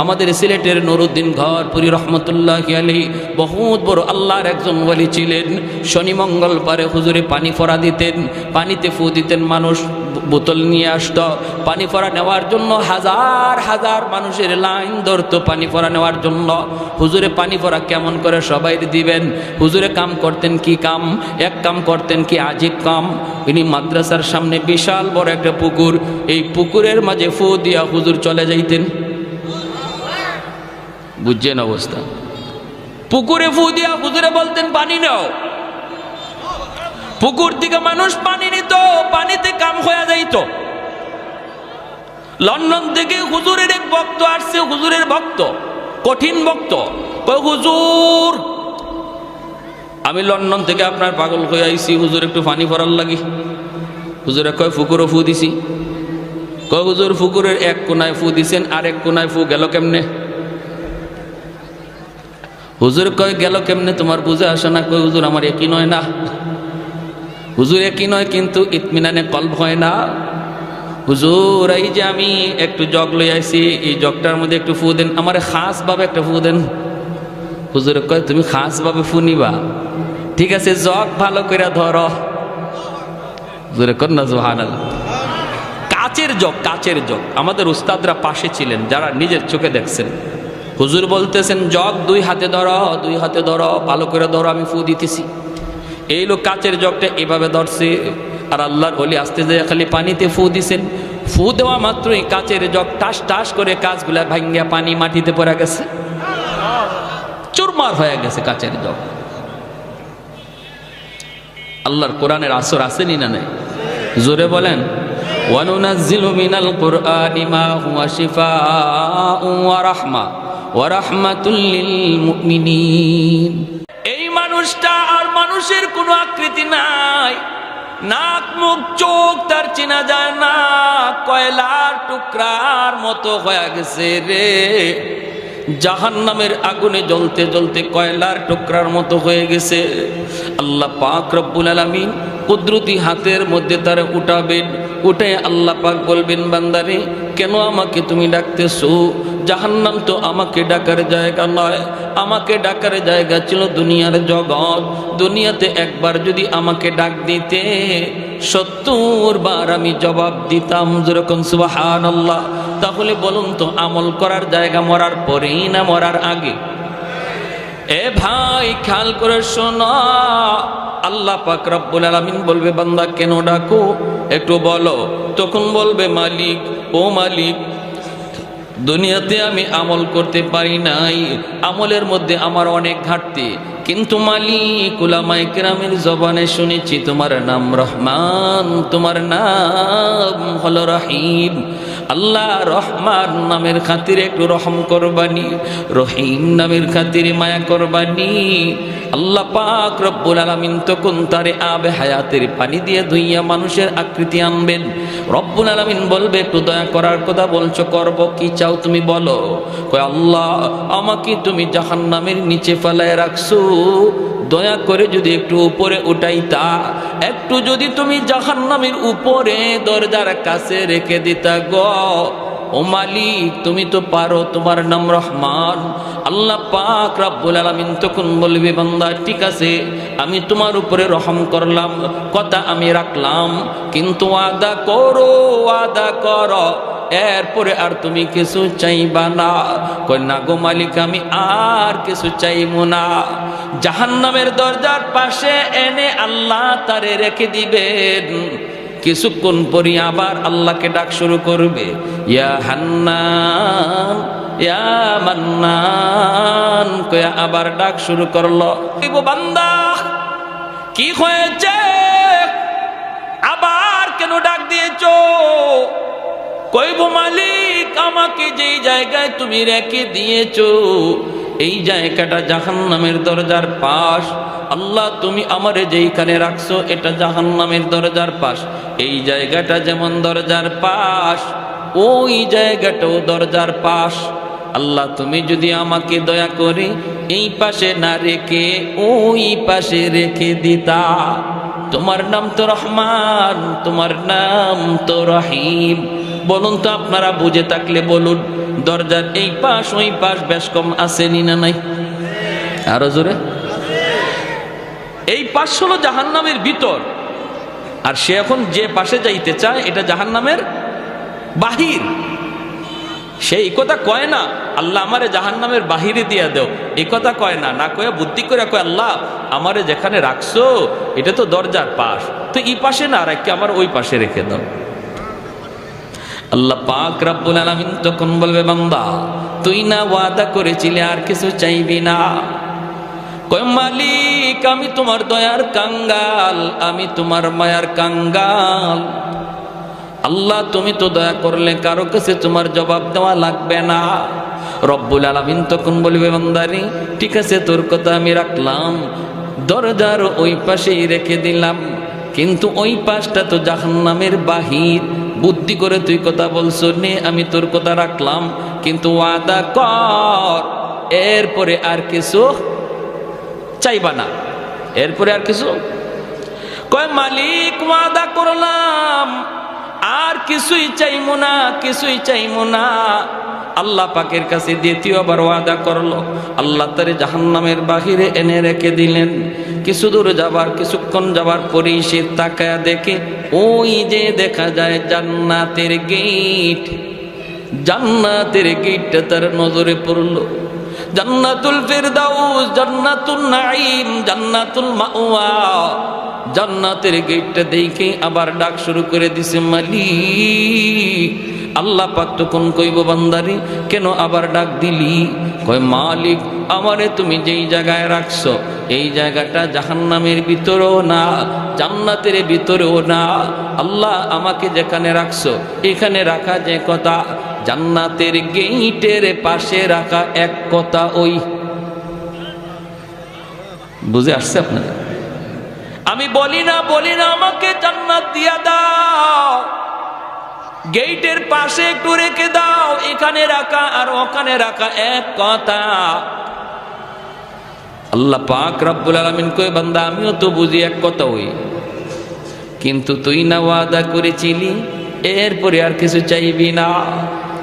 আমাদের সিলেটের নুরুদ্দিন ঘরপুরি রহমতুল্লাহি আলাইহি বহুত বড় আল্লাহর একজন ওলি ছিলেন। শনি মঙ্গলবারে হুজুরে পানি ফোড়া দিতেন, পানিতে ফু দিতেন, মানুষ বোতল নিয়ে আসতো পানি ফোড়া নেওয়ার জন্য। হাজার হাজার মানুষের লাইন ধরতো পানি ফোড়া নেওয়ার জন্য। হুজুরে পানি ফোড়া কেমন করে সবাই দিবেন। হুজুরে কাম করতেন কি কাম, এক কাম করতেন কি আজীব কাম। ইনি মাদ্রাসার সামনে বিশাল বড় একটা পুকুর, এই পুকুরের মাঝে ফু দিয়া হুজুর চলে যাইতেন। বুঝছেন অবস্থা? পুকুরে ফু দিয়া হুজুরে বলতেন পানি নাও। পুকুর থেকে মানুষ পানি নিত, পানিতে কাম হয়ে যাইত। লন্ডন থেকে হুজুরের এক ভক্ত আসছে, হুজুরের ভক্ত, কঠিন ভক্ত। কয় হুজুর আমি লন্ডন থেকে আপনার পাগল হয়ে আইছি, হুজুর একটু পানি ভরার লাগি। হুজুরে কয় পুকুরও ফু দিছি। কয় হুজুর পুকুরের এক কোনায় ফু দিছেন, আর এক কোনায় ফু গেল কেমনে? হুজুর কয় গেল কেমনে তোমার বুঝে আসে না? কয় হুজুর আমার একই নয় না। হুজুর একই নয় কিন্তু ইতমিনানে কলব হয় না। হুজুর এই যে আমি একটু জগ লই আইছি, এই জগটার মধ্যে একটু ফু দেন, আমার খাস ভাবে একটা ফু দেন। হুজুর কয় তুমি খাস ভাবে ফু নিবা? ঠিক আছে জগ ভালো করে ধরো। হুজুরে কর না সুবহানাল্লাহ। কাচের জগ, কাচের জগ। আমাদের উস্তাদরা পাশে ছিলেন যারা নিজের চোখে দেখছেন। হুজুর বলতেছেন জগ দুই হাতে ধরো, দুই হাতে ধরো, ভালো করে ধরো, আমি ফু দিতেছি। এই লোক কাচের জগটা এভাবে ধরছে, আর আল্লাহর ওলি আস্তে যায় খালি পানিতে ফু দিছেন। ফু দেওয়া মাত্রই কাচের জগ টাস টাস করে কাচগুলা ভাঙ্গিয়া পানি মাটিতে পড়ে গেছে, চুরমার হয়ে গেছে কাচের জগ। আল্লাহর কোরআনের আসর আসেনি না নাই? জোরে বলেন। ওয়ানুনাজ্জিলু মিনাল কুরআনি মা হুয়া শিফাউন ওয়া রাহমা ওয়া রাহমাতুল লিল মুমিনিন। এই মানুষটা আর মানুষের কোনো আকৃতি নাই, নাক মুখ চোখ তার চেনা যায় না, কয়লার টুকরার মতো হয়ে গেছে রে। জাহান্নামের আগুনে জ্বলতে জ্বলতে কয়লার টুকরার মতো হয়ে গেছে। আল্লাহ পাক রব্বুল আলামিন কুদরতি হাতের মধ্যে তারা উঠাবেন। উঠে আল্লাহ পাক বলবেন বান্দারে কেন আমাকে তুমি ডাকতেছো? জাহান্নাম তো আমাকে ডাকার জায়গা নয়, আমাকে ডাকার জায়গা ছিল দুনিয়ার জগৎ। দুনিয়াতে একবার যদি আমাকে ডাক দিতে ৭০ বার আমি জবাব দিতাম। যেরকম সুবহানাল্লাহ। তাহলে বলুন তো আমল করার জায়গা মরার পরেই না মরার আগে? এ ভাই খেয়াল করে শোনো, আল্লাহ পাক রব্বুল আলামিন বলবে বান্দা কেন ডাকো একটু বলো। তখন বলবে মালিক, ও মালিক দুনিয়াতে আমি আমল করতে পারি নাই, আমলের মধ্যে আমার অনেক ঘাটতি, কিন্তু মালিক উলামায়ে কেরামের জবানে শুনেছি তোমার নাম রহমান, তোমার নাম হলো রহিম। আল্লাহ রহমান নামের খাতিরে একটু রহম করবানি, রহিম নামের খাতিরে মায়া করবানি। আল্লাহ পাক রব্বুল আলামিন তখন তারে আবে হায়াতের পানি দিয়ে ধুইয়া মানুষের আকৃতি আনবেন। রব্বুল আলামিন বলবে একটু দয়া করার কথা বলছো, করব কি চাও তুমি বলো। কয় আল্লাহ আমাকে তুমি জাহান্নামের নিচে ফেলায় রাখছো, দয়া করে যদি একটু উপরে উঠাইতা, একটু যদি তুমি জাহান্নামের উপরে দরজার কাছে রেখে দিতা গো। ও মালিক তুমি তো পারো, তোমার নাম রহমান। আল্লাহ পাক রব্বুল আলামিন তখন বলবে বান্দা ঠিক আছে আমি তোমার উপরে রহম করলাম, কথা আমি রাখলাম, কিন্তু ওয়াদা করো, ওয়াদা করো এরপরে আর তুমি কিছু চাইবা না। কই না গো মালিক আমি আর কিছু চাইবো না। জাহান্নামের দরজার পাশে এনে আল্লাহ তারে রেখে দিবেন। কিছুক্ষণ পরই আবার আল্লাহকে ডাক শুরু করবে, ইয়া হান্নান ইয়া মান্নান কয়া আবার ডাক শুরু করলো। বান্দা কি হয়েছে, আবার কেন ডাক দিয়েছো? কইব মালিক আমাকে যেই জায়গায় তুমি রেখে দিয়েছো এই জায়গাটা জাহান্নামের দরজার পাশ। আল্লাহ তুমি আমারে যেইখানে রাখছো এটা জাহান্নামের দরজার পাশ। এই জায়গাটা যেমন দরজার পাশ ওই জায়গাটাও দরজার পাশ। আল্লাহ তুমি যদি আমাকে দয়া করে এই পাশে না রেখে ওই পাশে রেখে দিতা। তোমার নাম তো রহমান, তোমার নাম তো রহিম, বলুন তো, আপনারা বুঝে থাকলে বলুন, দরজার এই পাশ ওই পাশ বেশ কম আসেনি না নাই? আরো জোরে। এই পাশ হলো জাহান্নামের ভিতর, আর সে এখন যে পাশে যাইতে চায় এটা জাহান্নামের বাহির। সেই কথা কয় না আল্লাহ আমারে জাহান্নামের বাহিরে দিয়া দেও, এই কথা কয় না, না কয়ে বুদ্ধি করে কয় আল্লাহ আমারে যেখানে রাখছো এটা তো দরজার পাশ, তো এই পাশে না রাখে আমার ওই পাশে রেখে দাও। আল্লাহ পাক রব্বুল আলামিন তখন বলবে, বান্দা তুই না ওয়াদা করেছিলি আর কিছু চাইবি না? কয় মালিক আমি তোমার দয়ার কাঙ্গাল, আমি তোমার মায়ার কাঙ্গাল। আল্লাহ তুমি তো দয়া করলে কারো কাছে তোমার জবাব দেওয়া লাগবে না। রব্বুল আলামিন তখন বলবে, বান্দারে ঠিক আছে তোর কথা আমি রাখলাম, দরজার ওই পাশেই রেখে দিলাম, কিন্তু ওই পাশটা তো জাহান্নামের বাহির। বুদ্ধি করে তুই কথা বলছো নে, আমি তোর কথা রাখলাম, কিন্তু ওয়াদা কর এরপরে আর কিছু চাইবা না। এরপরে আর কিছু? কয় মালিক ওয়াদা করলাম আর কিছুই চাইমু না, কিছুই চাইমু না। আল্লাহ পাকের কাছে দ্বিতীয়বার ওয়াদা করলো, আল্লাহ তারে জাহান্নামের বাহিরে এনে রেখে দিলেন। কিছু দূর যাবার, কিছুক্ষণ যাবার পরেই সে তাকায়া দেখে ওই যে দেখা যায় জান্নাতের গেট। জান্নাতের গেটটা তার নজরে পড়লো। জান্নাতুল ফিরদাউস, জান্নাতুল নাঈম, জান্নাতুল মাওয়া। জান্নাতের গেটটা দেখে আবার ডাক শুরু করে দিছে, মালিক। আল্লাহ পাক তখন কইব, বান্দারে কেন আবার ডাক দিলি? কয় মালিক আমারে তুমি যেই জায়গায় রাখছো এই জায়গাটা জাহান্নামের ভিতরেও না, জান্নাতের ভিতরেও না। আল্লাহ আমাকে যেখানে রাখছো এখানে রাখা যে কথা, জান্নাতের গেইটের পাশে রাখা এক কথা। ওই বুঝে আসছে আপনাদের? আমি বলি না আমাকে জান্নাত দিয়া দাও, গেইটের পাশে একটু রেখে দাও, এখানে রাখা আর ওখানে রাখা এক কথা। আল্লাহ পাক রব্বুল আলামিন কই, বান্দা আমিও তো বুঝি এক কথা ওই, কিন্তু তুই না ওয়াদা করেছিলি এরপরে আর কিছু চাইবি না।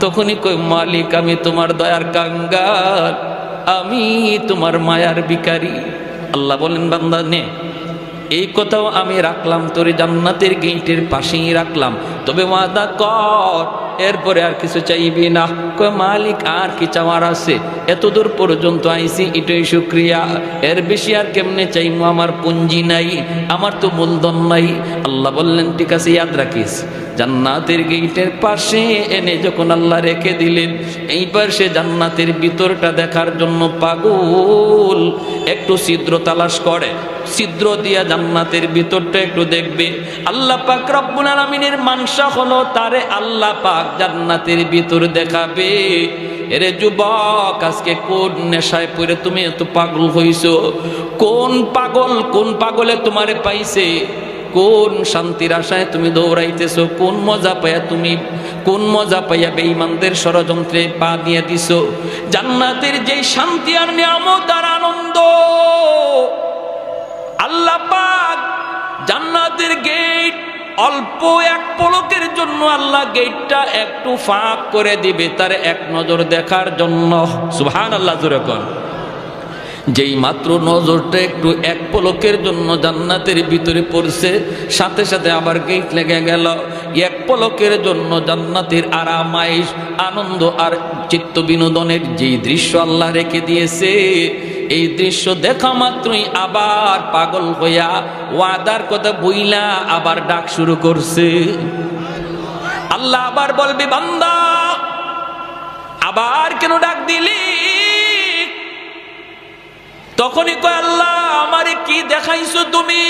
তখনই কই মালিক আমি তোমার দয়ার কাঙ্গাল, আমি তোমার মায়ার ভিখারি। আল্লাহ বলেন, বান্দা নে, এই কথাও আমি রাখলাম, তোর জান্নাতের গেটের পাশেই রাখলাম, তবে ওয়াদা কর এরপরে আর কিছু চাইবি না। কয় মালিক আর কি চাওয়ার আছে, এত দূর পর্যন্ত আইছি এটাই শুকরিয়া, এর বেশি আর কেমনে চাইমু, আমার পুঞ্জি নাই, আমার তো মূলধন নাই। আল্লাহ বললেন ঠিক আছে ইয়াদ রাখিস, জান্নাতের গেটের পাশে এনে যখন আল্লাহ রেখে দিলেন, এই পাশে জান্নাতের ভিতরটা দেখার জন্য পাগল একটু ছিদ্র তালাশ করে, ছিদ্র দিয়া জান্নাতের ভিতরটা একটু দেখবে। আল্লাহ পাক রব্বুল আলামিনের মানসা হলো তারে আল্লাহ পাক জান্নাতের ভিতর দেখাবে। এরে যুবক, আজকে কোন নেশায় পড়ে তুমি এত পাগল হইছো? কোন পাগলে তোমারে পাইছে? কোন শান্তির আশায় তুমি দৌড়াইতেছো? কোন মজা পাইয়া বেঈমানদের ষড়যন্ত্রে পা দিয়ে দিছো? জান্নাতের যে শান্তি আর নিয়ামত আর আনন্দ, আল্লাহ পাক জান্নাতের গেট অল্প এক পলকের জন্য আল্লাহ গেটটা একটু ফাঁক করে দিবে তার এক নজর দেখার জন্য। সুবহানাল্লাহ, জোরে কোন। যেই মাত্র নজরটা একটু এক পলকের জন্য জান্নাতের ভিতরে পড়ছে, সাথে সাথে আবার গেট লেগে গেল। এক পলকের জন্য জান্নাতের আরামাইশ, আনন্দ আর চিত্ত বিনোদনের যেই দৃশ্য আল্লাহ রেখে দিয়েছে, এই দৃশ্য দেখা মাত্রই আবার পাগল হইয়া ওয়াদার কথা বইলা আবার ডাক শুরু করছে। আল্লাহ আবার বলবে, বান্দা আবার কেন ডাক দিলি? তখনই কয়, আল্লাহ আমারে কি দেখাইছো তুমি?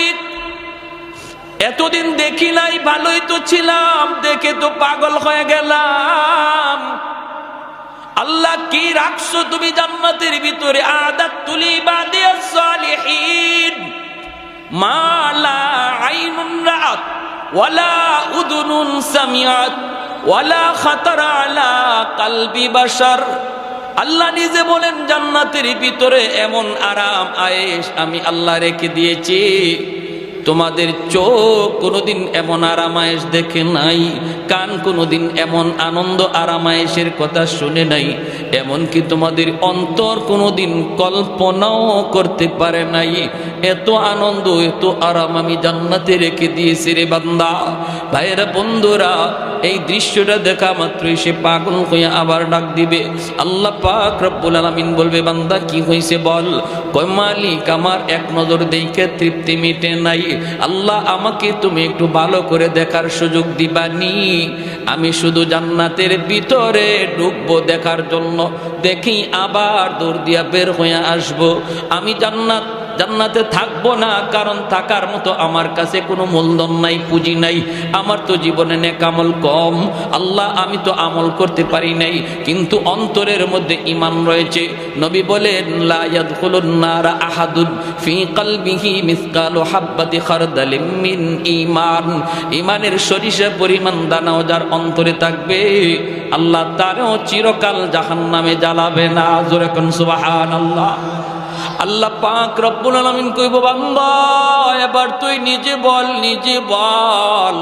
এতদিন দেখি নাই, ভালোই তো ছিলাম, দেখে তো পাগল হয়ে গেলাম। আল্লাহ কি রাখছো তুমি জান্নাতের ভিতরে? আদাতুল ইবাদিয়াস সালিহিন মা লা আইনুন রাআত ওয়ালা উযুনুন সামিআত ওয়ালা খাতারা আলা কলবি বাশার। আল্লাহ নিজে বলেন জান্নাতের ভিতরে এমন আরাম আয়েশ আমি আল্লাহ রেখে দিয়েছি, তোমাদের চোখ কোনোদিন এমন আরামায়েশ দেখে নাই, কান কোনোদিন এমন আনন্দ আরামায়েশের কথা শুনে নাই, এমনকি তোমাদের অন্তর কোনোদিন কল্পনাও করতে পারে নাই এত আনন্দ এত আরাম আমি জান্নাতে রেখে দিয়েছি রে বান্দা। ভাইয়েরা বন্ধুরা, এই দৃশ্যটা দেখা মাত্রই সে পাগল হয়ে আবার ডাক দিবে। আল্লাহ পাক রব্বুল আলামিন বলবে, বান্দা কি হয়েছে বল? কয় মালিক, আমার এক নজর দেখে তৃপ্তি মিটে নাই, আল্লাহ আমাকে তুমি একটু ভালো করে দেখার সুযোগ দিবানি। আমি শুধু জান্নাতের ভিতরে ঢুকবো দেখার জন্য, দেখি আবার দৌড় দিয়া বের হয়ে আসবো। আমি জান্নাতে থাকবো না, কারণ থাকার মতো আমার কাছে কোনো মূলধন নাই, পুঁজি নাই, আমার তো জীবনে নেক আমল কম। আল্লাহ আমি তো আমল করতে পারি নাই, কিন্তু অন্তরের মধ্যে ঈমান রয়েছে। নবী বলেন, লা ইয়াদখুলুন নারা আহাদুন ফি কলবিহি মিসকালু হাববাতি খারদালিম মিন ঈমান। ঈমানের সরিষা পরিমাণ দানাও যার অন্তরে থাকবে, আল্লাহ তারও চিরকাল জাহান্নামে জ্বালাবে না। জোরে কোন সুবহানাল্লাহ। আল্লাহ পাক রব্বুল আলামিন কইব, বান্দা এবার তুই নিজে বল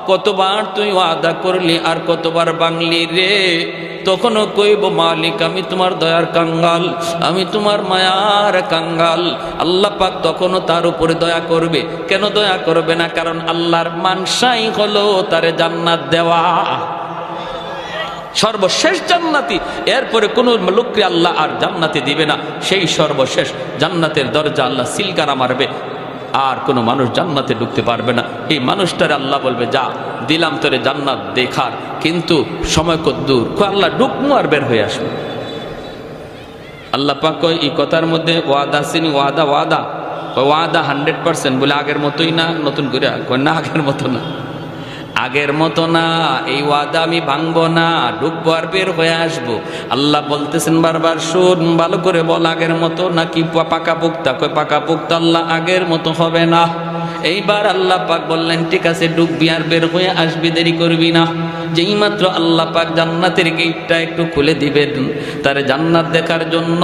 কতবার তুই ওয়াদা করলি আর কতবার ভাঙলি রে? তখনও কইব, মালিক আমি তোমার দয়ার কাঙ্গাল, আমি তোমার মায়ার কাঙ্গাল। আল্লাহ পাক তখনও তার উপরে দয়া করবে। কেন দয়া করবে না? কারণ আল্লাহর মানসাই হলো তারে জান্নাত দেওয়া, সর্বশেষ জান্নাতি। এরপরে কোন লোককে আল্লাহ আর জান্নাতে দিবে না, সেই সর্বশেষ জান্নাতের দরজা আল্লাহ সিলগানা মারবে, আর কোনো মানুষ জান্নাতে ঢুকতে পারবে না। এই মানুষটারে আল্লাহ বলবে, যা দিলাম তোরে জান্নাত দেখার, কিন্তু সময় কত দূর, আল্লাহ ঢুকমু আর বের হয়ে আসবে। আল্লাহ পাক কয় এই কথার মধ্যে ওয়াদা সিনি, ওয়াদা 100%, বলে আগের মতোই না, নতুন করে না, আগের মতো না, আগের মতো না, এই ওয়াদা আমি ভাঙবো না, ঢুকবো আর বের হয়ে আসবো। আল্লাহ বলতেছেন বারবার, শোন ভালো করে বল, আগের মতো নাকি পাকা পোক্তা? কয় পাকা পোক্তা। আল্লাহ আগের মতো হবে না। এইবার আল্লাহ পাক বললেন, ঠিক আছে ঢুকবি আর বের হয়ে আসবি, দেরি করবি না। যেই মাত্র আল্লাহ পাক জান্নাতের গেটটা একটু খুলে দিবেন তার জান্নাত দেখার জন্য,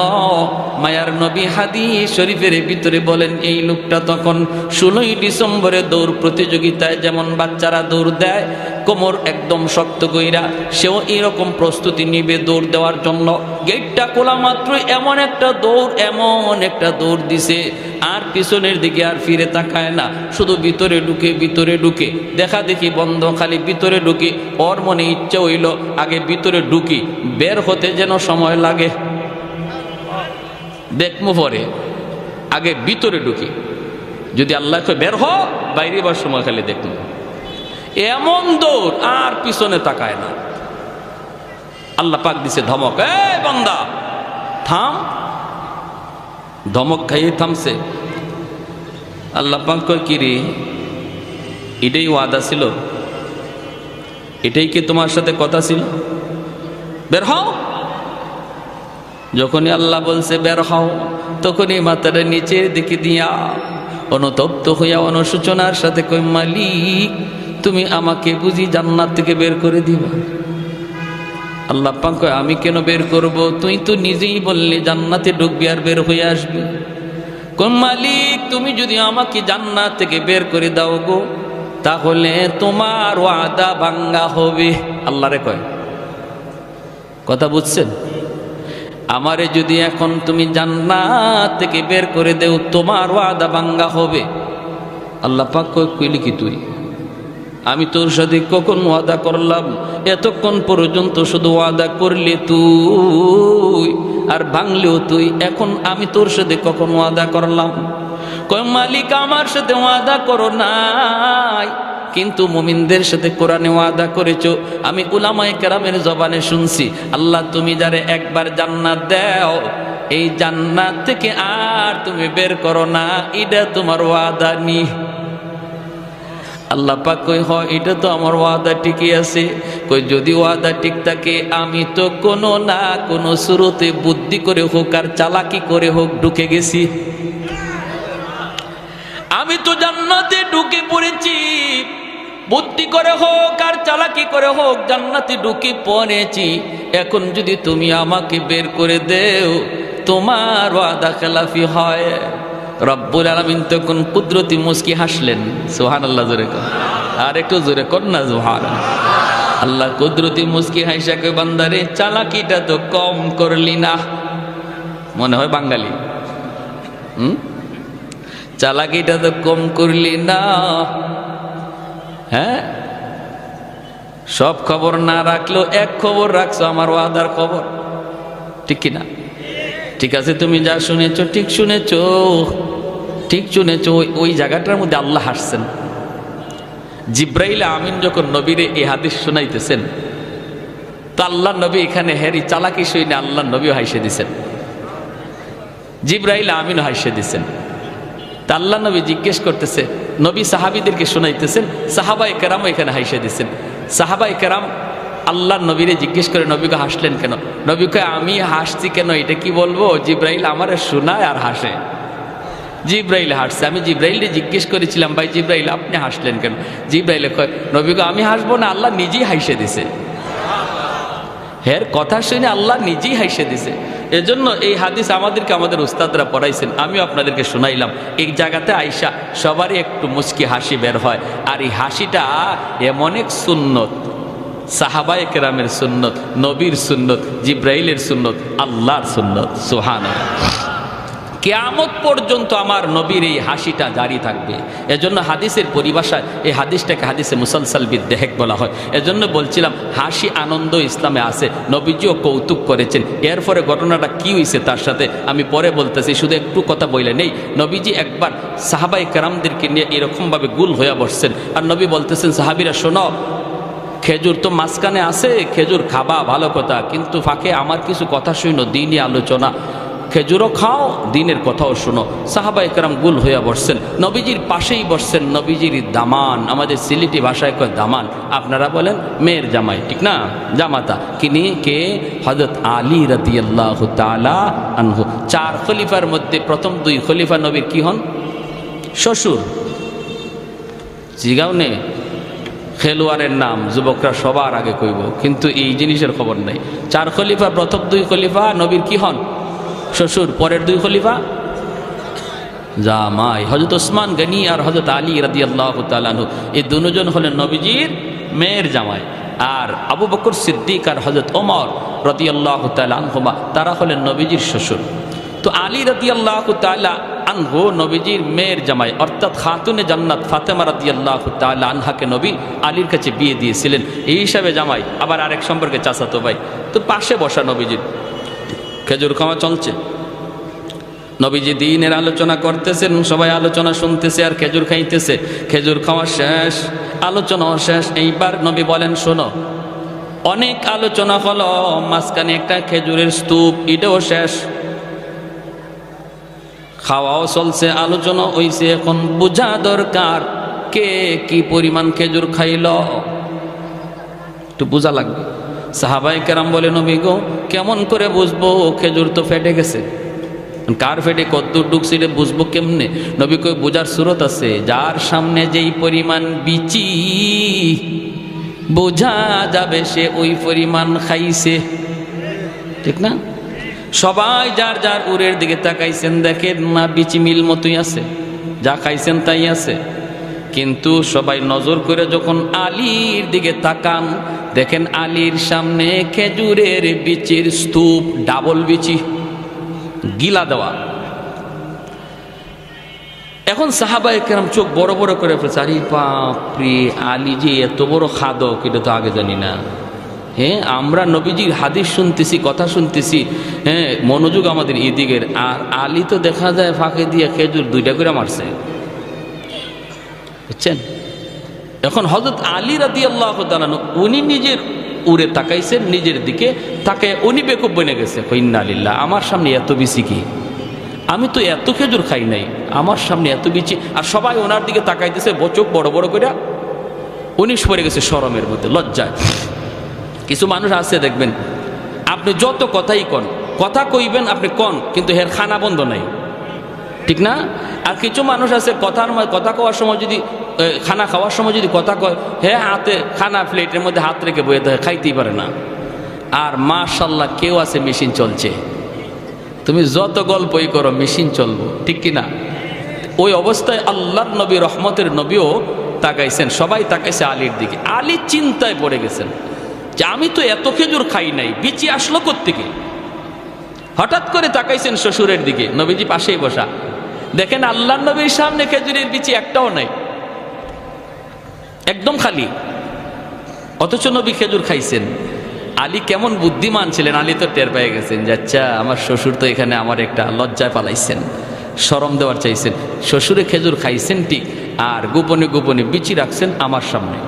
মায়ার নবী হাদিস শরীফের ভিতরে বলেন, এই লোকটা তখন 16ই ডিসেম্বরে দৌড় প্রতিযোগিতায় যেমন বাচ্চারা দৌড় দেয় কোমর একদম শক্ত কইরা, সেও এরকম প্রস্তুতি নিবে দৌড় দেওয়ার জন্য। গেটটা খোলা মাত্রই এমন একটা দৌড় দিছে, আর পিছনের দিকে আর ফিরে তাকায় না, শুধু ভিতরে ঢুকে দেখা দেখি বন্ধ, খালি ভিতরে ঢুকি। ওর মনে ইচ্ছা হইল আগে ভিতরে ঢুকি, বের হতে যেন সময় লাগে, দেখমু পরে, আগে ভিতরে ঢুকি, যদি আল্লাহ বের হ বাইরে বার সময় খালি দেখমু। এমন দৌড়, আর পিছনে তাকায় না। আল্লাহ পাক দিছে ধমক, এই বান্দা থাম। ধমক খাইয়ে থামছে। আল্লাহ পাক কয়, কি রে, এটাই ওয়াদা ছিল? এটাই কি তোমার সাথে কথা ছিল? বের হও। যখনই আল্লাহ বলছে বের হও, তখনই মাথাটা নিচের দিকে দিয়া অনুতপ্ত হইয়া অনুশোচনার সাথে কই, মালিক তুমি আমাকে বুঝি জান্নাত থেকে বের করে দিবা? আল্লাহ পাক কয়, আমি কেন বের করব? তুই তো নিজেই বললি জান্নাতে ঢুকবি আর বের হয়ে আসবি। কোন মালিক, তুমি যদি আমাকে জান্নাত থেকে বের করে দাও গো, তাহলে তোমার ওয়াদা ভাঙ্গা হবে। আল্লাহরে কয়, কথা বুঝছেন? আমারে যদি এখন তুমি জান্নাত থেকে বের করে দেও, তোমার ওয়াদা ভাঙ্গা হবে। আল্লাহ পাক কয়, কইলি কি তুই? আমি তোর সাথে কখন ওয়াদা করলাম? এতক্ষণ পর্যন্ত শুধু ওয়াদা করলি তুই আর ভাঙলেও তুই, এখন আমি তোর সাথে কখন ওয়াদা করলাম? কয় মালিক, আমার সাথে ওয়াদা করো নাই, কিন্তু মুমিনদের সাথে কোরআনে ওয়াদা করেছো। আমি উলামায়ে কেরামের জবানে শুনছি, আল্লাহ তুমি যারে একবার জান্নাত দাও, এই জান্নাত থেকে আর তুমি বের করো না, এটা তোমার ওয়াদা নি। আল্লাহ পাক কই, হয় এটা তো আমার ওয়াদা ঠিকই আছে। কই যদি ওয়াদা ঠিক থাকে, আমি তো কোনো না কোনো শুরুতে বুদ্ধি করে হোক আর চালাকি করে হোক ঢুকে গেছি। আমি তো জান্নাতে ঢুকে পড়েছি, বুদ্ধি করে হোক আর চালাকি করে হোক জান্নাতে ঢুকে পড়েছি। এখন যদি তুমি আমাকে বের করে দেও, তোমার ওয়াদা খেলাফি হয়, রব্বুল আলামিন তখন কুদরতি মুস্কি হাসলেন। সুবহানাল্লাহ, জোরে কর, আর একটু জোরে কর না সুবহানাল্লাহ। আল্লাহ কুদরতি মুস্কি হাসা কই, বান্দারে চালাকিটা তো কম করলি না। মনে হয় বাঙালি, চালাকিটা তো কম করলি না। হ্যাঁ, সব খবর না রাখলো এক খবর রাখছো, আমার ওয়াদার খবর, ঠিক কিনা? ঠিক আছে, তুমি যা শুনেছো ঠিক শুনেছো, ঠিক শুনেছো। ওই জায়গাটার মধ্যে আল্লাহ হাসছেন। জিব্রাইল আমিন যখন নবীরে এই হাদিস শোনাইতেছেন, তো আল্লাহ নবী এখানে হেরি চালাকি শুনে আল্লাহ নবীও হাসে দিছেন, জিব্রাইল আমিন হাসে দিছেন। তা আল্লাহ নবী জিজ্ঞেস করতেছে, নবী সাহাবীদেরকে শোনাইতেছেন, সাহাবায়ে কেরাম এখানে হাসে দিছেন। সাহাবায়ে কেরাম আল্লাহ নবীরে জিজ্ঞেস করে, নবীকে হাসলেন কেন? নবীকে আমি হাসছি কেন এটা কি বলবো? জিব্রাইল আমারে শোনায় আর হাসে। জিব্রাইল হাসছে। আমি জিব্রাইলকে জিজ্ঞেস করেছিলাম, ভাই জিব্রাইল আপনি হাসলেন কেন? জিব্রাইলে কয়, নবীকে আমি হাসবো না, আল্লাহ নিজেই হাসে দিছে। হের কথা শুনে আল্লাহ নিজেই হাসে দিছে। এজন্য এই হাদিস আমাদেরকে আমাদের উস্তাদরা পড়াইছেন, আমিও আপনাদেরকে শোনাইলাম। এই জায়গাতে আইসা সবারই একটু মুচকি হাসি বের হয়। আর এই হাসিটা এমন এক সুন্নত, সাহাবায়ে কেরামের সুন্নত, নবীর সুন্নত, জিব্রাইলের সুন্নত, আল্লাহর সুন্নত। সুবহানাল্লাহ। কিয়ামত পর্যন্ত আমার নবীর এই হাসিটা জারি থাকবে। এজন্য হাদিসের পরিভাষায় এই হাদিসটাকে হাদিসে মুসালসাল বিদ্দেহেক বলা হয়। এজন্য বলছিলাম হাসি আনন্দ ইসলামে আছে, নবীজিও কৌতুক করেছেন। এরপরে ঘটনাটা কি হয়েছে তার সাথে আমি পরে বলতেছি, শুধু একটু কথা বলে নেই। নবীজি একবার সাহাবায়ে কেরামদেরকে নিয়ে এরকমভাবে গুল হয়ে বসছেন, আর নবী বলতেছেন, সাহাবীরা শোনো, খেজুর তো মাঝখানে আছে, খেজুর খাবা ভালো কথা, কিন্তু ফাঁকে আমার কিছু কথা শুনো, দিনই আলোচনা, খেজুরও খাও, দিনের কথাও শুনো। সাহাবায়ে কেরাম গুল হইয়া বসছেন, নবীজির পাশেই বসছেন নবীজির দামান, আমাদের সিলেটি ভাষায় কয় দামান, আপনারা বলেন মেয়ের জামাই, ঠিক না? জামাতা কিনি কে? হযরত আলী রাদিয়াল্লাহু তাআলা আনহু। 4 খলিফার মধ্যে প্রথম 2 খলিফা নবীর কি হন? শ্বশুর। জিগাও নে, খেলোয়াড়ের নাম যুবকরা সবার আগে কইব, কিন্তু এই জিনিসের খবর নাই। 4 খলিফা, প্রথম 2 খলিফা নবীর কি হন? শ্বশুর। পরের 2 খলিফা জামাই, হযরত ওসমান গনি আর হযরত আলী রাদিয়াল্লাহু তাআলা আনহু। এই দুজন হলেন নবীজির মেয়ের জামাই। আর আবু বকর সিদ্দিক আর হযরত ওমর রাদিয়াল্লাহু তাআলা আনহুমা, তারা হলেন নবীজির শ্বশুর। তো আলী রাদিয়াল্লাহু তাআলা আনহু নবীজির মেয়ের জামাই, অর্থাৎ খাতুনে জান্নাত ফাতেমা রাদিয়াল্লাহু তাআলা আনহাকে নবী আলীর কাছে বিয়ে দিয়েছিলেন, এই হিসাবে জামাই। আবার আরেক সম্পর্কে চাচাতো ভাই। তো পাশে বসা নবীজির, খেজুর খাওয়া চলছে, নবীজি দ্বীনের আলোচনা করতেছেন, সবাই আলোচনা শুনতেছে আর খেজুর খাইতেছে। খেজুর খাওয়া শেষ, আলোচনাও শেষ। এইবার নবী বলেন, শোনো, অনেক আলোচনা হলো, মাঝখানে একটা খেজুরের স্তূপ, এটাও শেষ। খাওয়াও চলছে, আলোচনা হইছে, এখন বোঝা দরকার কে কি পরিমাণ খেজুর খাইল, একটু বোঝা লাগবে। সাহাবায়ে কেরাম বলে, নবী গো কেমন করে বুঝবো? খেজুর তো ফেটে গেছে, কার ফেটে কদ্দুর ঢুকছে এটা বুঝবো কেমনে? নবী কই, বোঝার সুরত আছে, যার সামনে যেই পরিমাণ বিচি বোঝা যাবে সে ওই পরিমাণ খাইছে, ঠিক না? সবাই যার যার উরের দিকে তাকাইছেন, দেখেন না বিচি মিল মতোই আছে, যা খাইছেন তাই আছে। কিন্তু সবাই নজর করে যখন আলীর দিকে তাকান, দেখেন আলীর সামনে খেজুরের বিচির স্তূপ, ডাবল বিচি, গিলা দেওয়া। এখন সাহাবায়ে কেরাম চোখ বড় বড় করে ফেলছে, আরে বাপরে, আলী যে এত বড় খাদক, এটা তো আগে জানি না। হ্যাঁ, আমরা নবীজির হাদিস শুনতেছি, কথা শুনতেছি, হ্যাঁ, মনোযোগ আমাদের এদিকের। আর আলী তো দেখা যায় ফাঁকে দিয়ে খেজুর 2টা করে মারছে, বুঝছেন? এখন হযরত আলী রাদিয়াল্লাহু তাআলা উনি নিজের উড়ে তাকাইছেন, নিজের দিকে তাকে উনি বেকুব বনে গেছে। ইন্না লিল্লাহ, আমার সামনে এত বিচি কি? আমি তো এত খেজুর খাই নাই, আমার সামনে এত বিচি। আর সবাই ওনার দিকে তাকাইতেছে, চোখ বড় বড় করে। উনি পড়ে গেছে শরমের মধ্যে, লজ্জায়। কিছু মানুষ আছে দেখবেন, আপনি যত কথাই কন, কথা কইবেন আপনি কন, কিন্তু হের খানা বন্ধ নাই, ঠিক না? আর কিছু মানুষ আছে কথা কওয়ার সময় যদি, খানা খাওয়ার সময় যদি কথা কয়, হ্যাঁ হাতে খানা প্লেটের মধ্যে হাত রেখে বয়ে দেয়, খাইতেই পারে না। আর মাশাআল্লাহ কেউ আছে মেশিন চলছে, তুমি যত গল্পই করো মেশিন চলবো, ঠিক কি না? ওই অবস্থায় আল্লাহর নবী, রহমতের নবীও তাকাইছেন, সবাই তাকাইছে আলীর দিকে। আলী চিন্তায় পড়ে গেছেন যে আমি তো এত খেজুর খাই নাই, বিচি আসলো কোত্থেকে? হঠাৎ করে তাকাইছেন শ্বশুরের দিকে, নবীজি পাশেই বসা, দেখেন আল্লাহর নবীর সামনে খেজুরের বিচি একটাও নাই, একদম খালি, অথচ নবী খেজুর খাইছেন। আলী কেমন বুদ্ধিমান ছিলেন, আলী তো টের পেয়ে গেছেন যে আচ্ছা আমার শ্বশুর তো এখানে আমার একটা লজ্জায় পালাইছেন, শরম দেওয়ার চাইছেন। শ্বশুরে খেজুর খাইছেন ঠিক, আর গোপনে গোপনে বিচি রাখছেন আমার সামনে।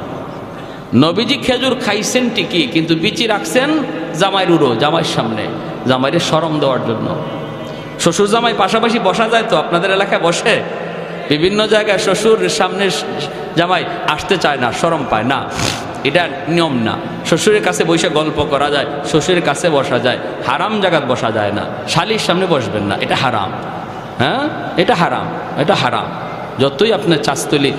নবীজি খেজুর খাইছেন ঠিকই, কিন্তু বিচি রাখছেন জামাইয়ের উড়ো, জামাইয়ের সামনে, জামাইয়ের শরম দেওয়ার জন্য। শ্বশুর জামাই পাশাপাশি বসা যায় তো? আপনাদের এলাকায় বসে? বিভিন্ন জায়গায় শ্বশুর সামনে জামাই আসতে চায় না, শরম পায় না, এটা নিয়ম না। শ্বশুরের কাছে বসে গল্প করা যায়, শ্বশুরের কাছে বসা যায়, হারাম জায়গায় বসা যায় না। শালির সামনে বসবেন না, এটা হারাম। হ্যাঁ, এটা হারাম, এটা হারাম। যতই আপনার চাচতলি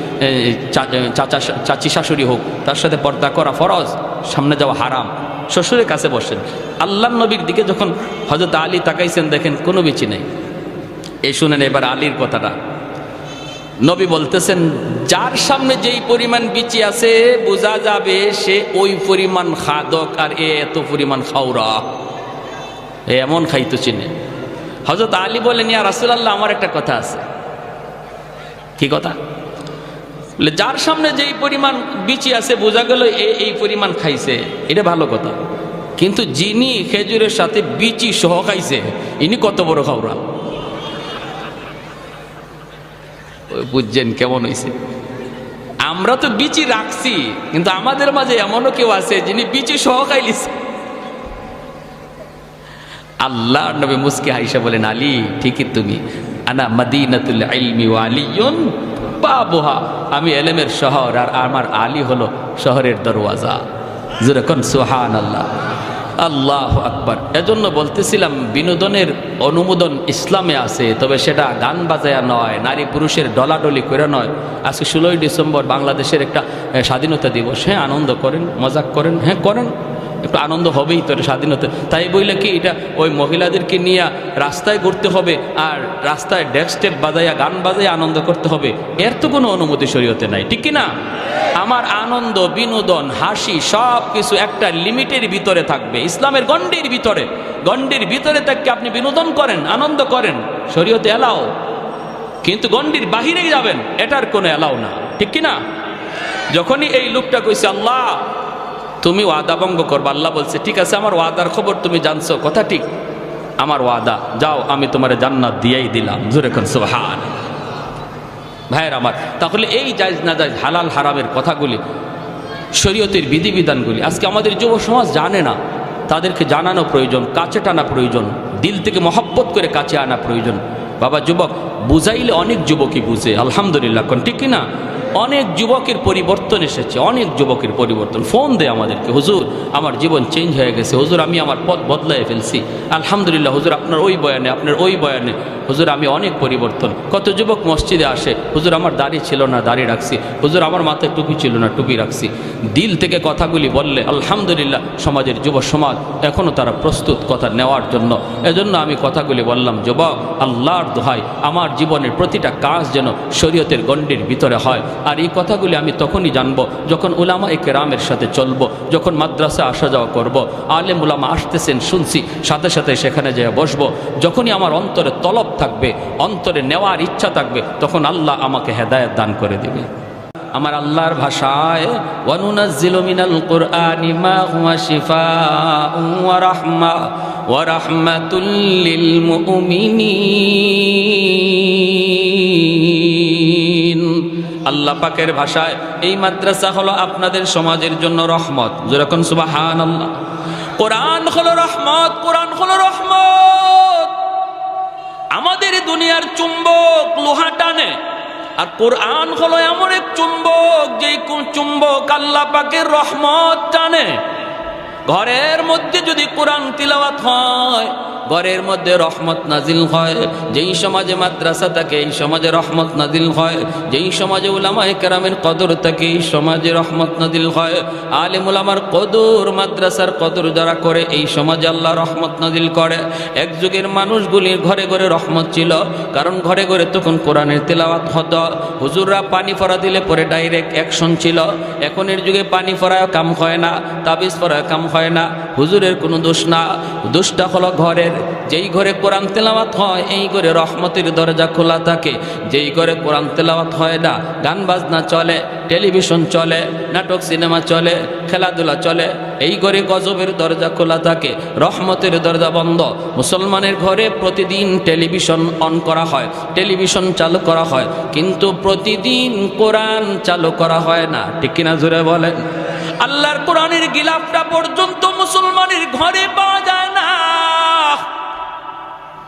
চাচি শাশুড়ি হোক, তার সাথে পর্দা করা ফরজ, সামনে যাওয়া হারাম। শ্বশুরের কাছে বসেন। আল্লাহর নবীর দিকে যখন হযরত আলী তাকাইছেন, দেখেন কোনো বিচি নেই। এই শুনেন এবার আলীর কথাটা। নবী বলতেছেন, যার সামনে যেই পরিমাণ বিচি আছে বোঝা যাবে সে ওই পরিমাণ খাদক, আর এত পরিমাণ খাওরা, এমন খাইতো চিনে। হযরত আলী বলেন, ইয়া রাসূলুল্লাহ, আমার একটা কথা আছে। কি কথা? বলে যার সামনে যেই পরিমাণ বিচি আছে বোঝা গেল এই পরিমাণ খাইছে, এটা ভালো কথা, কিন্তু যিনি খেজুরের সাথে বিচি সহ খাইছে ইনি কত বড় খাওরা। বুঝছেন কেমন হয়েছে? আমরা তো বিচি রাখছি, কিন্তু আমাদের মাঝে এমনও কেউ আছে যিনি বিচি সহ খাইলিছে। আল্লাহর নবী মুস্কি হাইসা বলেন, আলী ঠিকই তুমি, আনা মদিনাতুল ইলমি ওয়া আলিয়ুন বাবুহা, আমি এলেমের শহর আর আমার আলী হলো শহরের দরওয়াজা। যেরকম সুবহানাল্লাহ, আল্লাহু আকবার। এজন্য বলতেছিলাম বিনোদনের অনুমোদন ইসলামে আছে, তবে সেটা গান বাজায়া নয়, নারী পুরুষের ডলাডলি করে নয়। আজকে 16ই ডিসেম্বর বাংলাদেশের একটা স্বাধীনতা দিবস, হ্যাঁ আনন্দ করেন, মজাক করেন, হ্যাঁ করেন, একটু আনন্দ হবেই তো স্বাধীনতা। তাই বইলে কি এটা ওই মহিলাদেরকে নিয়ে রাস্তায় ঘুরতে হবে আর রাস্তায় ডেস্ক স্টেপ বাজাইয়া গান বাজাইয়া আনন্দ করতে হবে? এর তো কোনো অনুমতি শরীয়তে নাই, ঠিক কিনা? আমার আনন্দ, বিনোদন, হাসি সব কিছু একটা লিমিটের ভিতরে থাকবে, ইসলামের গণ্ডির ভিতরে। গণ্ডির ভিতরে থেকে আপনি বিনোদন করেন, আনন্দ করেন, শরীয়তে এলাও, কিন্তু গণ্ডির বাহিরে যাবেন এটার কোনো এলাও না, ঠিক কিনা? যখনই এই লোকটা কইছে আল্লাহ তুমি ওয়াদা ভঙ্গ করবা, আল্লাহ বলছে ঠিক আছে, আমার ওয়াদার খবর তুমি জানছো, কথা ঠিক, আমার ওয়াদা, যাও আমি তোমার জান্নাত দিয়েই দিলাম। জোরে কোন সুবহান। ভাইয়ের আমার, তাহলে এই জায়েজ না জায়েজ, হালাল হারামের কথাগুলি, শরীয়তের বিধিবিধানগুলি আজকে আমাদের যুব সমাজ জানে না। তাদেরকে জানানো প্রয়োজন, কাছে টানা প্রয়োজন, দিল থেকে মহব্বত করে কাছে আনা প্রয়োজন। বাবা যুবক, বুঝাইলে অনেক যুবকই বুঝে, আলহামদুলিল্লাহ, কোন ঠিক কিনা? অনেক যুবকের পরিবর্তন এসেছে, অনেক যুবকের পরিবর্তন। ফোন দেয় আমাদেরকে, হুজুর আমার জীবন চেঞ্জ হয়ে গেছে, হুজুর আমি আমার পথ বদলায় ফেলছি, আলহামদুলিল্লাহ হুজুর আপনার ওই বয়ানে, আপনার ওই বয়ানে হুজুর আমি অনেক পরিবর্তন। কত যুবক মসজিদে আসে, হুজুর আমার দাড়ি ছিল না, দাড়ি রাখছি, হুজুর আমার মাথায় টুপি ছিল না, টুপি রাখছি। দিল থেকে কথাগুলি বললে আলহামদুলিল্লাহ সমাজের যুব সমাজ এখনও তারা প্রস্তুত কথা নেওয়ার জন্য। এজন্য আমি কথাগুলি বললাম, যুবক আল্লাহর দোহাই আমার জীবনের প্রতিটা কাজ যেন শরীয়তের গণ্ডির ভিতরে হয়। আর এই কথাগুলি আমি তখনই জানবো যখন উলামায়ে কেরামের সাথে চলবো, যখন মাদ্রাসা আসা যাওয়া করব, আলেম উলামা আসতেছেন শুনছি, সাথে সাথে সেখানে যেয়ে বসবো। যখনই আমার অন্তরে তলব থাকবে, অন্তরে নেওয়ার ইচ্ছা থাকবে, তখন আল্লাহ আমাকে হেদায়েত দান করে দিবে। আমার আল্লাহর ভাষায় ওয়ানুনাজ্জিলু মিনাল কুরআনি মা হুয়া শিফাউন ওয়া রাহমা ওয়া রাহমাতুল লিল মুমিনিন। আল্লাহ পাকের ভাষায় এই মাদ্রাসা হলো আপনাদের সমাজের জন্য রহমত। যেরকম সুবহানাল্লাহ। কোরআন হলো রহমত, কোরআন হলো রহমত। আমাদের দুনিয়ার চুম্বক লোহা টানে, আর কোরআন হলো এমন এক চুম্বক যেই চুম্বক আল্লাহ পাকের রহমত টানে। ঘরের মধ্যে যদি কোরআন তিলাওয়াত হয়, ঘরের মধ্যে রহমত নাজিল হয়। যেই সমাজে মাদ্রাসা থাকে এই সমাজে রহমত নাজিল হয়। যেই সমাজে উলামায়ে কেরামের কদর থাকে এই সমাজে রহমত নাজিল হয়। আলেম উলামার কদর, মাদ্রাসার কদর যারা করে এই সমাজে আল্লাহ রহমত নাজিল করে। এক যুগের মানুষগুলির ঘরে ঘরে রহমত ছিল, কারণ ঘরে ঘরে তখন কোরআনের তেলাওয়াত হতো। হুজুররা পানি ফোড়া দিলে পরে ডাইরেক্ট অ্যাকশন ছিল। এখনের যুগে পানি ফোড়ায় কাম হয় না, তাবিজ ফোড়ায় কাম হয় না। হুজুরের কোনো দোষ না, দোষটা হলো ঘরের। যেই ঘরে কোরআন তেলাওয়াত হয় এই ঘরে রহমতের দরজা খোলা থাকে। যেই ঘরে কোরআন তেলাওয়াত হয় না, গান বাজনা চলে, টেলিভিশন চলে, নাটক সিনেমা চলে, খেলাধুলা চলে, এই ঘরে গজবের দরজা খোলা থাকে, রহমতের দরজা বন্ধ। মুসলমানের ঘরে প্রতিদিন টেলিভিশন অন করা হয়, টেলিভিশন চালু করা হয়, কিন্তু প্রতিদিন কোরআন চালু করা হয় না। ঠিক কিনা জোরে বলেন? আল্লাহর কোরআনের গিলাফটা পর্যন্ত মুসলমানের ঘরে পাওয়া যায় না।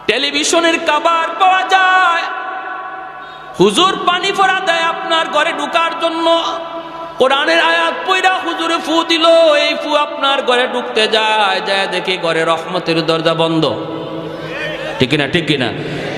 টেলিভিশনের কভার পাওয়া যায়। হুজুর পানি ফোড়া দেয় আপনার ঘরে ঢুকার জন্য। কোরআনের আয়াত পড়া হুজুরে ফু দিল, এই ফু আপনার ঘরে ঢুকতে যায়, যায় দেখে ঘরে রহমতের দরজা বন্ধ। ঠিক কিনা? ঠিক কিনা?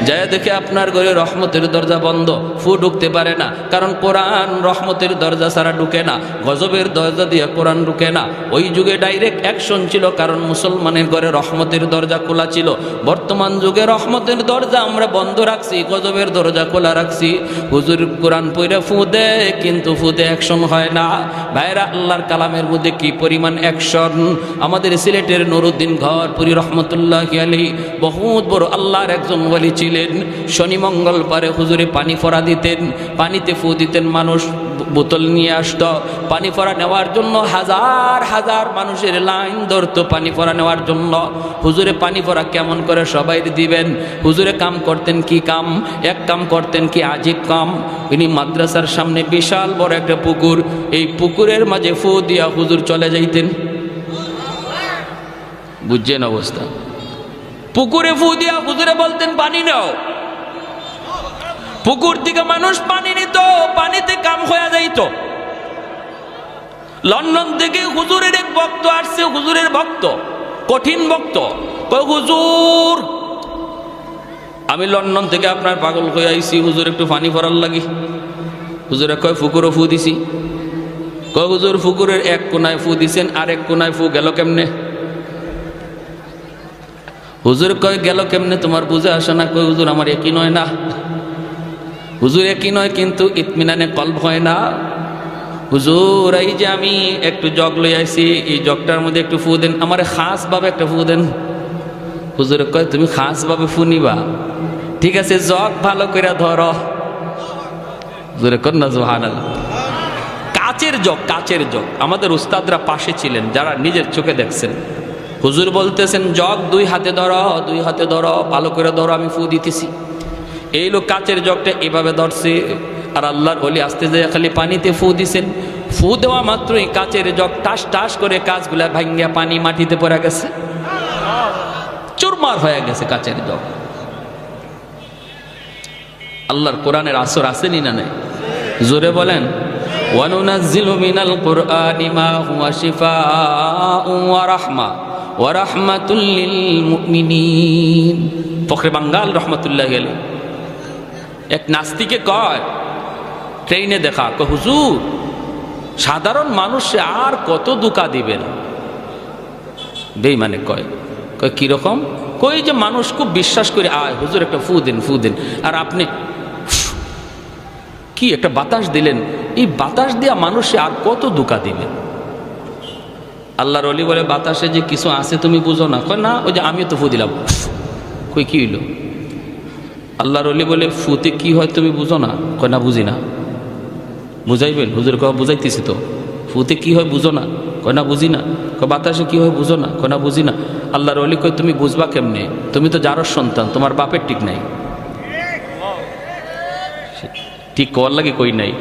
যায় দেখে আপনার ঘরে রহমতের দরজা বন্ধ, ফু ঢুকতে পারে না, কারণ কোরআন রহমতের দরজা ছাড়া ঢুকে না, গজবের দরজা দিয়ে কোরআন ঢুকে না। ওই যুগে ডাইরেক্ট অ্যাকশন ছিল, কারণ মুসলমানের ঘরে রহমতের দরজা খোলা ছিল। বর্তমান যুগে রহমতের দরজা আমরা বন্ধ রাখছি, গজবের দরজা খোলা রাখছি। হুজুর কোরআন পড়ে ফু দেয়, কিন্তু ফুতে অ্যাকশন হয় না। ভাইরা, আল্লাহর কালামের মধ্যে কি পরিমাণ অ্যাকশন! আমাদের সিলেটের নুরুদ্দিন ঘরপুরি রহমতুল্লাহি আলাইহি বহুত বড় আল্লাহর একজন ওলি ছিলেন। শনি মঙ্গল পারে হুজুরে পানি ফোড়া দিতেন, পানিতে ফু দিতেন, মানুষ বোতল নিয়ে আসতো পানি ফোড়া নেওয়ার জন্য। হাজার হাজার মানুষের লাইন ধরতো পানি ফোড়া নেওয়ার জন্য। হুজুরে পানি ফোড়া কেমন করে সবাই দিবেন? হুজুরে কাম করতেন কি কাম? এক কাম করতেন কি আজীব কাম। ইনি মাদ্রাসার সামনে বিশাল বড় একটা পুকুর, এই পুকুরের মাঝে ফু দিয়া হুজুর চলে যাইতেন। বুঝছেন অবস্থা? পুকুরে ফু দিয়া হুজুরে বলতেন পানি নাও। পুকুর থেকে মানুষ পানি নিত, পানিতে কাম হয়ে যাইত। লন্ডন থেকে হুজুরের এক ভক্ত আসছে, হুজুরের ভক্ত, কঠিন ভক্ত। কয় হুজুর, আমি লন্ডন থেকে আপনার পাগল হয়ে আইছি, হুজুর একটু পানি ভরার লাগি। হুজুরে কয় পুকুরও ফু দিছি। কয় হুজুর পুকুরের এক কোনায় ফু দিছেন, আর এক কোনায় ফু গেল কেমনে? হুজুর কয় গেল কেমনে তোমার বুঝে আসে না? কয় হুজুর আমার একই নয় না। হুজুর একই নয়, কিন্তু ইতমিনানে কলব হয় না। হুজুর এই যে আমি একটু জগ লই আইছি, এই জগটার মধ্যে একটু ফু দেন, আমার খাস ভাবে একটা ফু দেন। হুজুর কয় তুমি খাস ভাবে ফু নিবা? ঠিক আছে, জগ ভালো করে ধরো। হুজুরে কন না সুবহানাল্লাহ। কাচের জগ, কাচের জগ। আমাদের উস্তাদরা পাশে ছিলেন, যারা নিজের চোখে দেখছেন। হুজুর বলতেছেন জগ দুই হাতে ধরো, দুই হাতে ধরো, ভালো করে ধরো, আমি ফু দিতেছি। এই লোক কাচের জগটা এভাবে ধরছে, আর আল্লাহর ওলি আস্তে যায় খালি পানিতে ফু দিছেন। ফু দেওয়া মাত্রই কাচের জগ টাস টাস করে কাচগুলা ভাঙ্গিয়া পানি মাটিতে পড়ে গেছে, চুরমার হয়ে গেছে কাচের জগ। আল্লাহর কোরআনের আসর আসেনি না নাই? জোরে বলেন। ওয়ানুনাজ্জিলু মিনাল কুরআনি মা হুয়া শিফাউন ওয়া রাহমা ওয়া রাহমাতুল লিল মুমিনিন। ফখরে বাঙ্গাল রহমাতুল্লাহি আলাইহি এক নাস্তিকে কয়, ট্রেনে দেখা, কয় হুজুর সাধারণ মানুষে আর কত দুকা দিবেন? বেঈমানে কয়, কয় কিরকম? কই যে মানুষ খুব বিশ্বাস করে আয় হুজুর একটা ফু দেন, ফু দেন, আর আপনি কি একটা বাতাস দিলেন, এই বাতাস দিয়া মানুষে আর কত দুকা দিবেন? আল্লাহর ওলি বলে বাতাসে যে কিছু আছে তুমি বুঝো না? কয় না, ওই যে আমি তো ফু দিলাম। কই কি হইল? আল্লাহর ওলি বলে ফুতে কি হয় তুমি বুঝো না? কয় না, বুঝি না। বুঝাইবেন? হুজুর কয় বুঝাইতেছি তো। ফুতে কি হয় বুঝো না? কয় না, বুঝি না। কয় বাতাসে কি হয় বুঝো না? কয় না, বুঝি না। আল্লাহর ওলি কয় তুমি বুঝবা কেমনে? তুমি তো যারর সন্তান, তোমার বাপের ঠিক নাই। ঠিক কর লাগে কই নাই,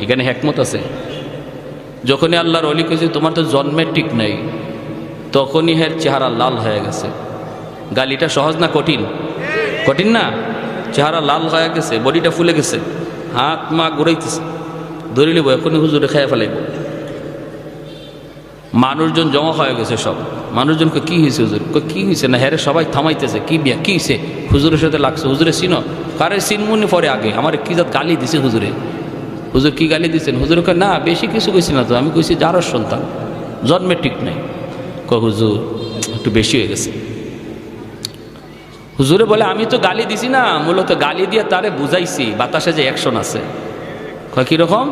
এখানে হেকমত আছে। যখনই আল্লাহর ওলি কইছে তোমার তো জন্মের ঠিক নাই, তখনই হের চেহারা লাল হয়ে গেছে। গালিটা সহজ না কঠিন? কঠিন না? চেহারা লাল হয়ে গেছে, বডিটা ফুলে গেছে, হাত মা ঘুরাইতেছে, ধরে লিব এখনই হুজুরে খাইয়া ফেলাইব। মানুষজন জমা হয়ে গেছে সব। মানুষজনকে কি হয়েছে হুজুর? কি হয়েছে না? হ্যাঁ সবাই থামাইতেছে, কি বিয়া কি হয়েছে? হুজুরের সাথে লাগছে। হুজুরে চিনো? কারে চিনমুনি পরে আগে আমার কি জাত গালি দিছে হুজুরে। হুজুর কি গালি দিচ্ছেন? হুজুর কয় না বেশি কিছু কইছি না তো, আমি কইছি যারও সন্তান জন্মে ঠিক নাই। হুজুর একটু বেশি হয়ে গেছে। হুজুরে বলে আমি তো গালি দিছি না, মূলত গালি দিয়ে তারে বুঝাইছি বাতাসে যে অ্যাকশন আছে। কয় কীরকম?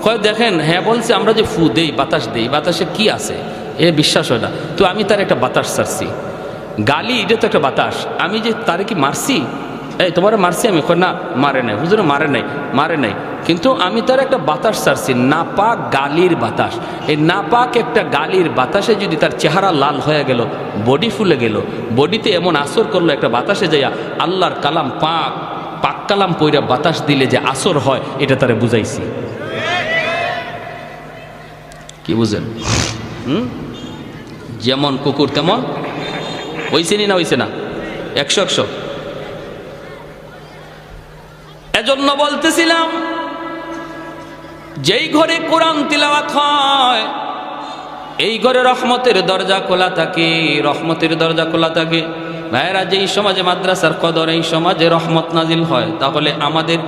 কয় দেখেন হ্যাঁ বলছে আমরা যে ফু দেই বাতাস দেই, বাতাসে কি আছে এ বিশ্বাস হয় না, তো আমি তার একটা বাতাস ছাড়ছি। গালি এটা তো একটা বাতাস, আমি যে তারে কি মারছি? এই তোমার মারছি আমি? কয় না মারে নাই হুজুরে, মারে নাই কিন্তু আমি তার একটা বাতাস ছাড়ছি, নাপাক গালির বাতাস। এই নাপাক একটা গালির বাতাসে যদি তার চেহারা লাল হয়ে গেল, বডি ফুলে গেল, বডিতে এমন আসর করলো একটা বাতাসে যাইয়া আল্লাহর কালাম পাক কালাম পইরা বাতাস দিলে যে আসর হয় এটা তারে বুঝাইছি। কি বুঝেন? যেমন কুকুর তেমন হইছে না হইছে না? 100 এজন্য বলতেছিলাম যেই ঘরে কোরআন তিলাওয়াত হয় এই ঘরে রহমতের দরজা খোলা থাকে, রহমতের দরজা খোলা থাকে। ভাইয়েরা, যেই সমাজে মাদ্রাসার কদর, এই সমাজে রহমত নাজিল হয়, তাহলে আমাদের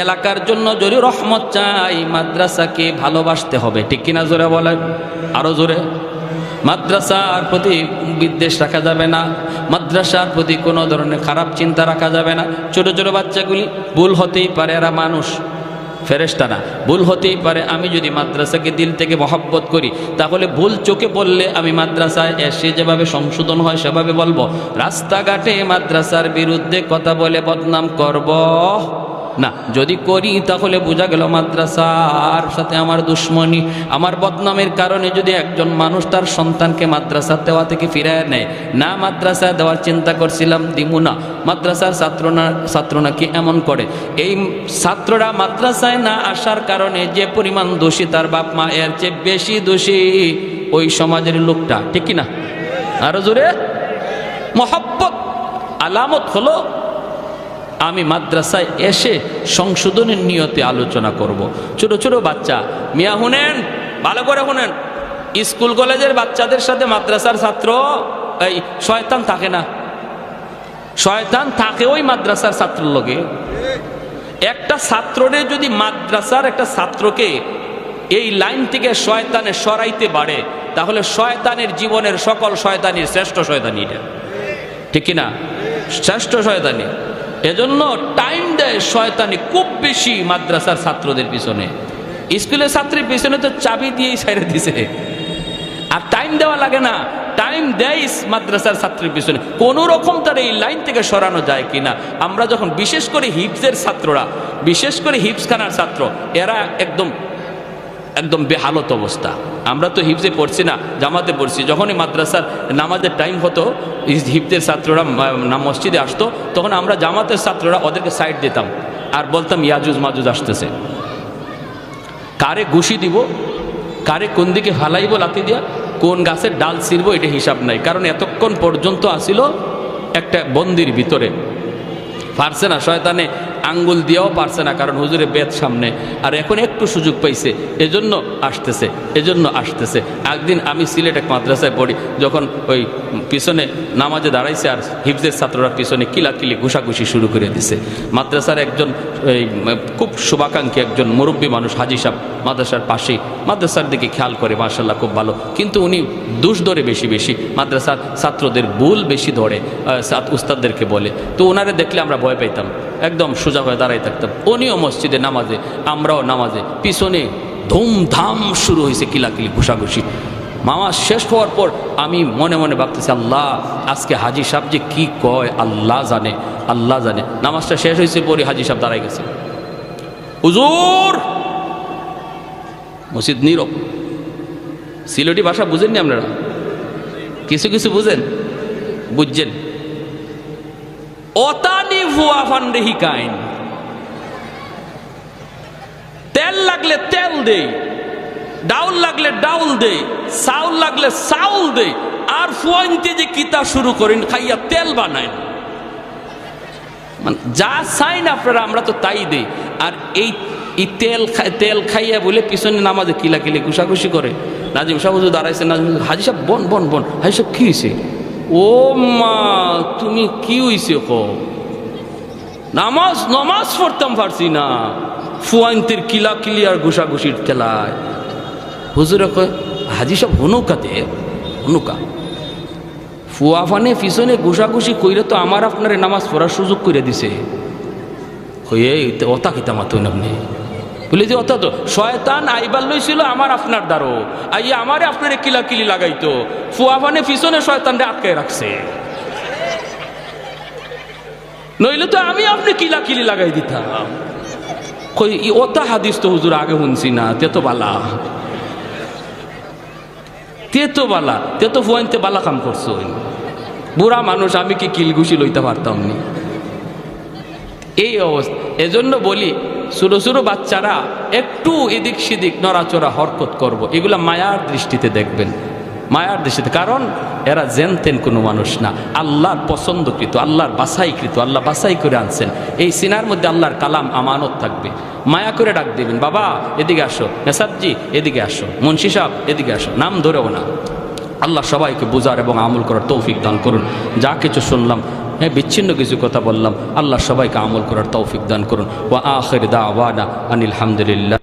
এলাকার জন্য যদি রহমত চাই মাদ্রাসাকে ভালোবাসতে হবে। ঠিক কিনা? জোরে বলেন, আরো জোরে। মাদ্রাসার প্রতি বিদ্বেষ রাখা যাবে না, মাদ্রাসার প্রতি কোনো ধরনের খারাপ চিন্তা রাখা যাবে না। ছোট ছোট বাচ্চাগুলি ভুল হতেই পারে, এরা মানুষ, ফেরেশতা না, ভুল হতেই পারে। আমি যদি মাদ্রাসাকে দিল থেকে মহব্বত করি তাহলে ভুল চোখে বললে আমি মাদ্রাসায় এসে যেভাবে সংশোধন হয় সেভাবে বলবো। রাস্তাঘাটে মাদ্রাসার বিরুদ্ধে কথা বলে বদনাম করব না। যদি করি তাহলে বোঝা গেল মাদ্রাসার সাথে আমার দুশ্মনী। আমার বদনামের কারণে যদি একজন মানুষ তার সন্তানকে মাদ্রাসা দেওয়া থেকে ফিরায় নেয়, না মাদ্রাসা দেওয়ার চিন্তা করছিলাম দিমু না, মাদ্রাসার ছাত্র নাকি এমন করে, এই ছাত্ররা মাদ্রাসায় না আসার কারণে যে পরিমাণ দোষী তার বাপ মা, এর চেয়ে বেশি দোষী ওই সমাজের লোকটা। ঠিক কিনা? আরো জোরে। মহব্বত আলামত হলো আমি মাদ্রাসায় এসে সংশোধনের নিয়তে আলোচনা করব। ছোট ছোট বাচ্চা, মিয়া শুনেন, ভালো করে শুনেন, স্কুল কলেজের বাচ্চাদের সাথে মাদ্রাসার ছাত্র এই শয়তান থাকে না? শয়তান থাকে ওই মাদ্রাসার ছাত্রের লগে। একটা ছাত্ররে যদি মাদ্রাসার একটা ছাত্রকে এই লাইন থেকে শয়তানে সরাইতে পারে তাহলে শয়তানের জীবনের সকল শয়তানির শ্রেষ্ঠ শয়তানি এটা। ঠিক কিনা? শ্রেষ্ঠ শয়তানি। এজন্য টাইম দেয় শয়তানি খুব বেশি মাদ্রাসার ছাত্রদের পিছনে। স্কুলের ছাত্রের পিছনে তো চাবি দিয়েই ছাইড়ে দিছে, আর টাইম দেওয়া লাগে না, টাইম দেয় মাদ্রাসার ছাত্রের পিছনে। কোনো রকম তার এই লাইন থেকে সরানো যায় কিনা। আমরা যখন বিশেষ করে হিফজের ছাত্ররা, বিশেষ করে হিফজখানার ছাত্র, এরা একদম বেহালত অবস্থা। আমরা তো হিফজে পড়ছি না, জামাতে পড়ছি। যখনই মাদ্রাসার নামাজের টাইম হতো, হিফজের ছাত্ররা মসজিদে আসতো, তখন আমরা জামাতের ছাত্ররা ওদেরকে সাইড দিতাম আর বলতাম ইয়াজুজ মাজুজ আসতেছে। কারে ঘুষি দিব, কারে কোন দিকে হালাইব লাথি দিয়া, কোন গাছের ডাল ছিঁড়বো এটা হিসাব নাই। কারণ এতক্ষণ পর্যন্ত আসিল একটা বন্দির ভিতরে, পারছে না, শয়তানে আঙ্গুল দিয়েও পারছে না, কারণ হুজুরে বেদ সামনে। আর এখন একটু সুযোগ পাইছে, এজন্য আসতেছে। একদিন আমি সিলেট এক মাদ্রাসায় পড়ি, যখন ওই পিছনে নামাজে দাঁড়াইছে আর হিফজের ছাত্ররা পিছনে কিলাকিলি ঘুষাঘুষি শুরু করে দিছে। মাদ্রাসার একজন এই খুব শুভাকাঙ্ক্ষী একজন মুরব্বী মানুষ, হাজি সাহেব, মাদ্রাসার পাশেই, মাদ্রাসার দিকে খেয়াল করে, মাশাআল্লাহ খুব ভালো, কিন্তু উনি দোষ ধরে বেশি মাদ্রাসার ছাত্রদের ভুল বেশি ধরে, উস্তাদদেরকে বলে। তো ওনারে দেখলে আমরা ভয় পাইতাম, একদম সোজা হয়ে দাঁড়াই থাকতাম। উনিও মসজিদে নামাজে, আমরাও নামাজে, পিছনে ধুমধাম শুরু হয়েছে কিলাকিলি ঘুষাঘুষি। নামাজ শেষ হওয়ার পর আমি মনে মনে ভাবতেছি, আল্লাহ আজকে হাজি সাহেব যে কি কয় আল্লাহ জানে। নামাজটা শেষ হয়েছে পরে হাজি সাহেব দাঁড়াই গেছে, হুজুর। মসজিদ নীরব। সিলেটি ভাষা বুঝেননি আপনারা? কিছু বুঝছেন? অতানি ভুয়া ফান্ডে হিকাইন, তেল লাগলে তেল দে, ডাউল লাগলে ডাউল দে, চাউল লাগলে চাউল দে, আর ফুয়াইনতে যে কিতা শুরু করেন খাইয়া তেল বানায়। মানে যা চাই না আপনারা, আমরা তো তাই দেই। আর এই এই তেল খাইয়া বলে পিছনে নামাজে কিলাকিলি ঘুষাঘুষি করে। নাজিম সাহেব হুজুর দাঁড়াইছে, নাজিম হাজি সাহেব বন বন বন, হাজি সাহেব কি হয়েছে? ও মা তুমি কি হয়েছে কো? নামাজ পড়তাম পারছি না, ফুয়াইন্তের কিলাকিলি আর ঘুষাঘুষির তেলায়। হুজুরে কয় হাজি সাহেব হনুকাতে হনুকা ফুয়া ফানে পিছনে ঘুষাঘুষি কইরে তো আমার আপনারে নামাজ পড়ার সুযোগ করে দিছে। হয়ে অতা কিতা মাতুন আপনি বলে যে অত তো শয়তান আইবার লইছিল আমার আপনার দ্বারো, আইয়া আমারে আপনারে কিলাকিলি লাগাইতো, ফুয়া ফানে পিছনে শয়তানরে আটকায় রাখছে, নইলে তো আমি আপনি কিলাকিলি লাগাই দিতাম। কই ওটা হাদিস তো হুজুর আগে শুনছি না, তে তো বালা তে তো ফুয়াইনতে বালা কাম করছো। বুড়া মানুষ, আমি কি কিলঘুষি লইতে পারতাম নি? এই অবস্থা। এজন্য বলি ছোট ছোট বাচ্চারা একটু এদিক সেদিক নড়াচড়া হরকত করব, এগুলা মায়ার দৃষ্টিতে দেখবেন, মায়ার দৃষ্টিতে। কারণ এরা জেনতেন কোনো মানুষ না, আল্লাহর পছন্দকৃত, আল্লাহর বাছাইকৃত, আল্লাহ বাছাই করে আনছেন। এই সিনার মধ্যে আল্লাহর কালাম আমানত থাকবে। মায়া করে ডাক দেবেন, বাবা এদিকে আসো, নেসাবজি এদিকে আসো, মুন্সি সাহেব এদিকে আসো, নাম ধরেও না। আল্লাহ সবাইকে বোঝার এবং আমল করার তৌফিক দান করুন। যা কিছু শুনলাম, হ্যাঁ বিচ্ছিন্ন কিছু কথা বললাম, আল্লাহ সবাইকে আমল করার তৌফিক দান করুন। ওয়া আখির দাওয়ানা আনিল হামদুলিল্লাহ।